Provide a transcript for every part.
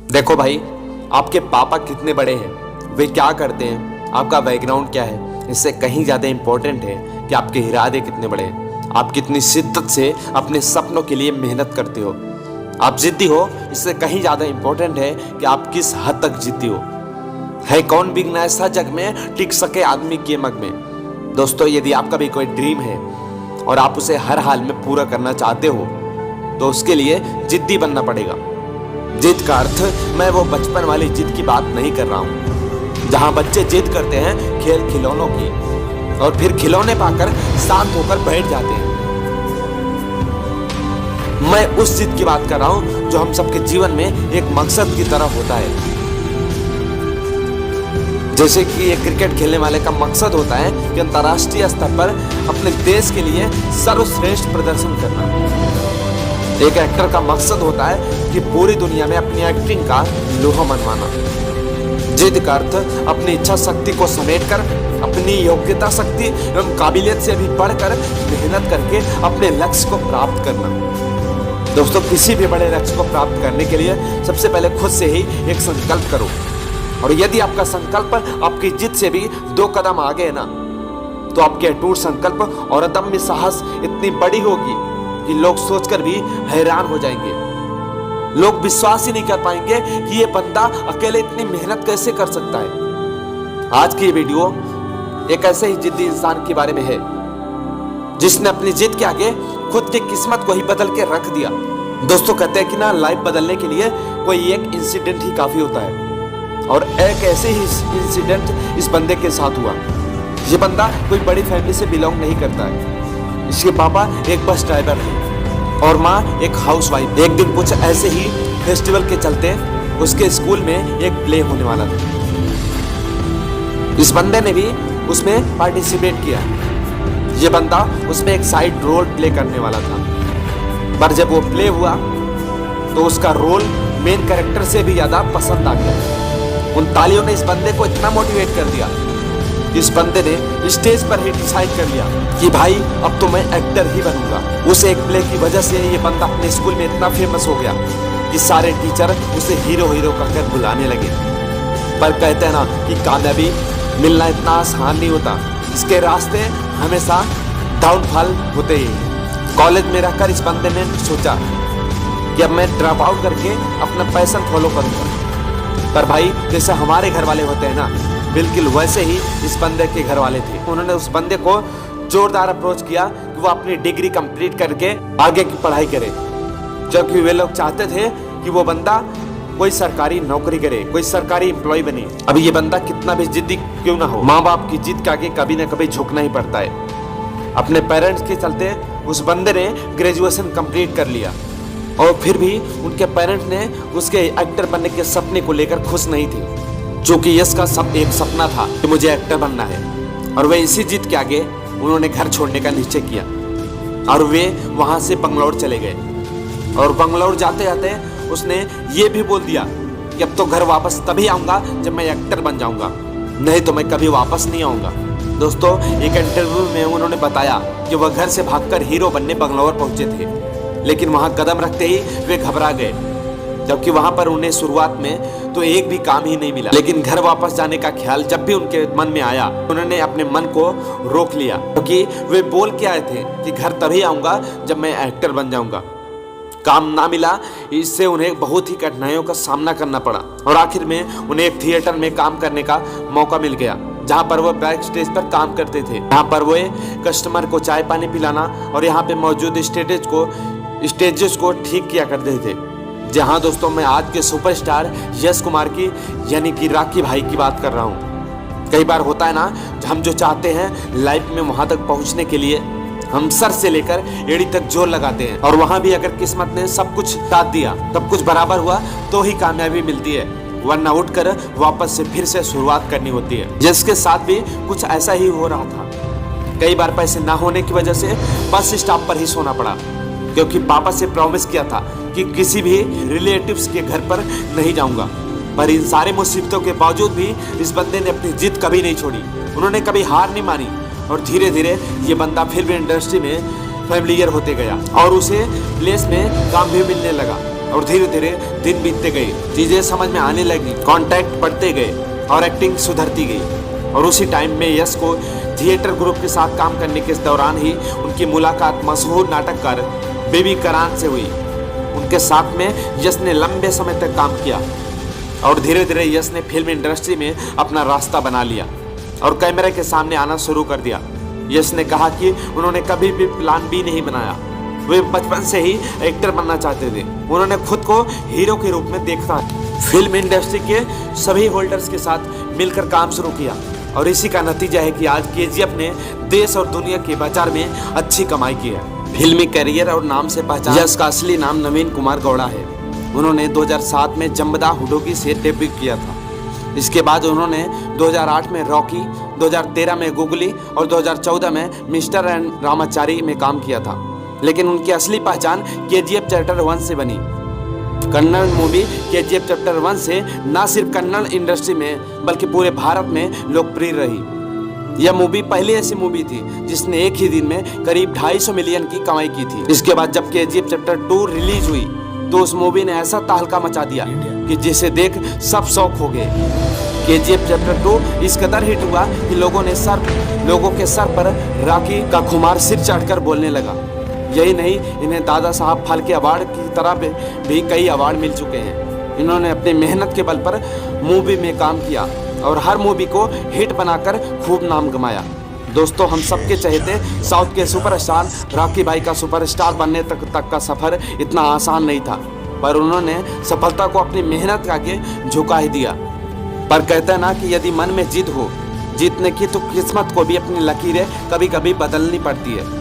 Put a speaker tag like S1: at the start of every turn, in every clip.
S1: देखो भाई, आपके पापा कितने बड़े हैं, वे क्या करते हैं, आपका बैकग्राउंड क्या है, इससे कहीं ज़्यादा इम्पोर्टेंट है कि आपके इरादे कितने बड़े हैं। आप कितनी शिद्दत से अपने सपनों के लिए मेहनत करते हो। आप जिद्दी हो, इससे कहीं ज़्यादा इम्पोर्टेंट है कि आप किस हद तक जिद्दी हो। है कौन बिगना ऐसा जग में, टिक सके आदमी के मग में। दोस्तों, यदि आपका भी कोई ड्रीम है और आप उसे हर हाल में पूरा करना चाहते हो तो उसके लिए जिद्दी बनना पड़ेगा। जिद का अर्थ मैं वो बचपन वाली जिद की बात नहीं कर रहा हूँ जहाँ बच्चे जिद करते हैं खेल खिलौनों की और फिर खिलौने पाकर शांत होकर बैठ जाते हैं। मैं उस जिद की बात कर रहा हूँ जो हम सबके जीवन में एक मकसद की तरह होता है। जैसे कि एक क्रिकेट खेलने वाले का मकसद होता है कि अंतर्राष्ट्रीय स्तर पर अपने देश के लिए सर्वश्रेष्ठ प्रदर्शन करना। एक एक्टर का मकसद होता है कि पूरी दुनिया में अपनी एक्टिंग का लोहा मनवाना। जिद का अर्थ अपनी इच्छा शक्ति को समेटकर अपनी योग्यता शक्ति एवं काबिलियत से भी बढ़कर मेहनत करके अपने लक्ष्य को प्राप्त करना। दोस्तों, किसी भी बड़े लक्ष्य को प्राप्त करने के लिए सबसे पहले खुद से ही एक संकल्प करो, और यदि आपका संकल्प आपकी जिद से भी 2 कदम आगे है ना, तो आपके अटूट संकल्प और अदम्य साहस इतनी बड़ी होगी कि लोग सोचकर भी हैरान हो जाएंगे। लोग विश्वास ही नहीं कर पाएंगे कि ये बंदा अकेले इतनी मेहनत कैसे कर सकता है। आज की ये वीडियो एक ऐसे ही जिद्दी इंसान के बारे में है जिसने अपनी जिद के आगे खुद की किस्मत को ही बदल के रख दिया। दोस्तों, कहते हैं कि ना, लाइफ बदलने के लिए कोई एक इंसिडेंट ही काफी होता है, और एक ऐसे ही इंसिडेंट इस बंदे के साथ हुआ। ये बंदा कोई बड़ी फैमिली से बिलोंग नहीं करता है। इसके पापा एक बस ड्राइवर थे और माँ एक हाउसवाइफ। एक दिन कुछ ऐसे ही फेस्टिवल के चलते उसके स्कूल में एक प्ले होने वाला था। इस बंदे ने भी उसमें पार्टिसिपेट किया। ये बंदा उसमें एक साइड रोल प्ले करने वाला था, पर जब वो प्ले हुआ तो उसका रोल मेन कैरेक्टर से भी ज्यादा पसंद आ गया। उन तालियों ने इस बंदे को इतना मोटिवेट कर दिया, इस बंदे ने स्टेज पर ही डिसाइड कर लिया कि भाई अब तो मैं एक्टर ही बनूंगा। उस एक प्ले की वजह से ये बंदा अपने स्कूल में इतना फेमस हो गया कि सारे टीचर उसे हीरो हीरो कहकर बुलाने लगे। पर कहते हैं ना कि कामयाबी मिलना इतना आसान नहीं होता, इसके रास्ते हमेशा डाउनफॉल होते ही। कॉलेज में रहकर इस बंदे ने सोचा कि अब मैं ड्रॉप आउट करके अपना पैशन फॉलो करूंगा। पर भाई, जैसे हमारे घर वाले होते हैं ना, बिल्कुल वैसे ही इस बंदे के घर वाले थे। उन्होंने उस बंदे को जोरदार अप्रोच किया कि वो अपनी डिग्री कंप्लीट करके आगे की पढ़ाई करे, क्योंकि वे लोग चाहते थे कि वो बंदा कोई सरकारी नौकरी करे, कोई सरकारी एम्प्लॉय बने। अब ये बंदा कितना भी जिद्दी क्यों ना हो, माँ बाप की जिद के आगे कभी ना कभी झुकना ही पड़ता है। अपने पेरेंट्स के चलते उस बंदे ने ग्रेजुएशन कंप्लीट कर लिया, और फिर भी उनके पेरेंट्स ने उसके एक्टर बनने के सपने को लेकर खुश नहीं थे, क्योंकि यश का एक सपना था कि मुझे एक्टर बनना है। और वे इसी जिद के आगे उन्होंने घर छोड़ने का निश्चय किया और वे वहां से बंगलौर चले गए। और बंगलौर जाते जाते उसने ये भी बोल दिया कि अब तो घर वापस तभी आऊंगा जब मैं एक्टर बन जाऊंगा, नहीं तो मैं कभी वापस नहीं आऊंगा। दोस्तों, एक इंटरव्यू में उन्होंने बताया कि वह घर से भागकर हीरो बनने बंगलौर पहुंचे थे, लेकिन वहां कदम रखते ही वे घबरा गए, जबकि वहां पर उन्हें शुरुआत में तो एक भी काम ही नहीं मिला। लेकिन घर वापस जाने का ख्याल जब भी उनके मन में आया, उन्होंने अपने मन को रोक लिया, क्योंकि वे बोल के आए थे कि घर तभी आऊंगा जब मैं एक्टर बन जाऊंगा। काम ना मिला, इससे उन्हें बहुत ही कठिनाइयों का सामना करना पड़ा, और आखिर में उन्हें एक थिएटर में काम करने का मौका मिल गया, जहाँ पर वो बैक स्टेज पर काम करते थे। यहाँ पर वो कस्टमर को चाय पानी पिलाना और यहाँ पे मौजूद स्टेजेस को ठीक किया करते थे। जहाँ दोस्तों, मैं आज के सुपरस्टार यश कुमार की यानी कि रॉकी भाई की बात कर रहा हूँ। कई बार होता है ना, हम जो चाहते हैं लाइफ में वहां तक पहुंचने के लिए हम सर से लेकर एड़ी तक जोर लगाते हैं, और वहां भी अगर किस्मत ने सब कुछ साथ दिया, सब कुछ बराबर हुआ, तो ही कामयाबी मिलती है, वरना उठकर वापस से फिर से शुरुआत करनी होती है। जिसके साथ भी कुछ ऐसा ही हो रहा था। कई बार पैसे ना होने की वजह से बस स्टॉप पर ही सोना पड़ा, क्योंकि पापा से प्रॉमिस किया था कि किसी भी रिलेटिव्स के घर पर नहीं जाऊंगा। पर इन सारे मुसीबतों के बावजूद भी इस बंदे ने अपनी जिद कभी नहीं छोड़ी, उन्होंने कभी हार नहीं मानी, और धीरे धीरे ये बंदा फिल्म इंडस्ट्री में फैमिलियर होते गया और उसे प्लेस में काम भी मिलने लगा। और धीरे धीरे दिन बीतते गए, चीजें समझ में आने लगी, कॉन्टैक्ट बढ़ते गए और एक्टिंग सुधरती गई। और उसी टाइम में यश को थिएटर ग्रुप के साथ काम करने के दौरान ही उनकी मुलाकात मशहूर नाटककार बेबी करान से हुई। उनके साथ में यश ने लंबे समय तक काम किया और धीरे धीरे यश ने फिल्म इंडस्ट्री में अपना रास्ता बना लिया और कैमरे के सामने आना शुरू कर दिया। यश ने कहा कि उन्होंने कभी भी प्लान बी नहीं बनाया, वे बचपन से ही एक्टर बनना चाहते थे। उन्होंने खुद को हीरो के रूप में देखा, फिल्म इंडस्ट्री के सभी होल्डर्स के साथ मिलकर काम शुरू किया और इसी का नतीजा है कि आज केजीएफ ने देश और दुनिया के बाजार में अच्छी कमाई की है। फिल्मी करियर और नाम से पहचान यश का असली नाम नवीन कुमार गौड़ा है। उन्होंने 2007 में जम्बदा हुडोगी से डेब्यू किया था। इसके बाद उन्होंने 2008 में रॉकी, 2013 में गुगली और 2014 में मिस्टर एंड रामाचारी में काम किया था। लेकिन उनकी असली पहचान केजीएफ चैप्टर 1 से बनी। कन्नड़ मूवी केजीएफ चैप्टर 1 से न सिर्फ कन्नड़ इंडस्ट्री में बल्कि पूरे भारत में लोकप्रिय रही। यह मूवी पहली ऐसी मूवी थी जिसने एक ही दिन में करीब 250 मिलियन की कमाई की थी। इसके बाद जब केजीएफ चैप्टर 2 रिलीज हुई तो उस मूवी ने ऐसा तहलका मचा दिया कि जिसे देख सब शौक हो गए। केजीएफ चैप्टर 2 इस कदर हिट हुआ कि लोगों के सर पर राखी का खुमार सिर चढ़कर बोलने लगा। यही नहीं, इन्हें दादा साहब फाल्के अवार्ड की तरह भी कई अवार्ड मिल चुके हैं। इन्होंने अपनी मेहनत के बल पर मूवी में काम किया और हर मूवी को हिट बनाकर खूब नाम कमाया। दोस्तों, हम सबके चहेते साउथ के सुपरस्टार रॉकी भाई का सुपरस्टार बनने तक का सफ़र इतना आसान नहीं था, पर उन्होंने सफलता को अपनी मेहनत के आगे झुका ही दिया। पर कहते हैं ना कि यदि मन में जिद हो जीतने की तो किस्मत को भी अपनी लकीरें कभी कभी बदलनी पड़ती है।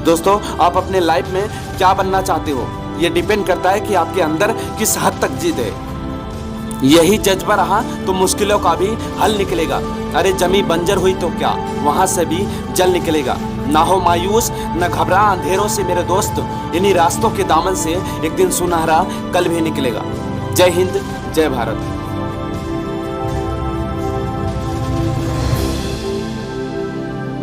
S1: दोस्तों, आप अपने लाइफ में क्या बनना चाहते हो ये डिपेंड करता है कि आपके अंदर किस हद तक जिद है। यही जज्बा रहा तो मुश्किलों का भी हल निकलेगा। अरे जमी बंजर हुई तो क्या, वहां से भी जल निकलेगा। ना हो मायूस, न घबरा अंधेरों से मेरे दोस्त, इन्हीं रास्तों के दामन से एक दिन सुनहरा कल भी निकलेगा। जय हिंद, जय भारत।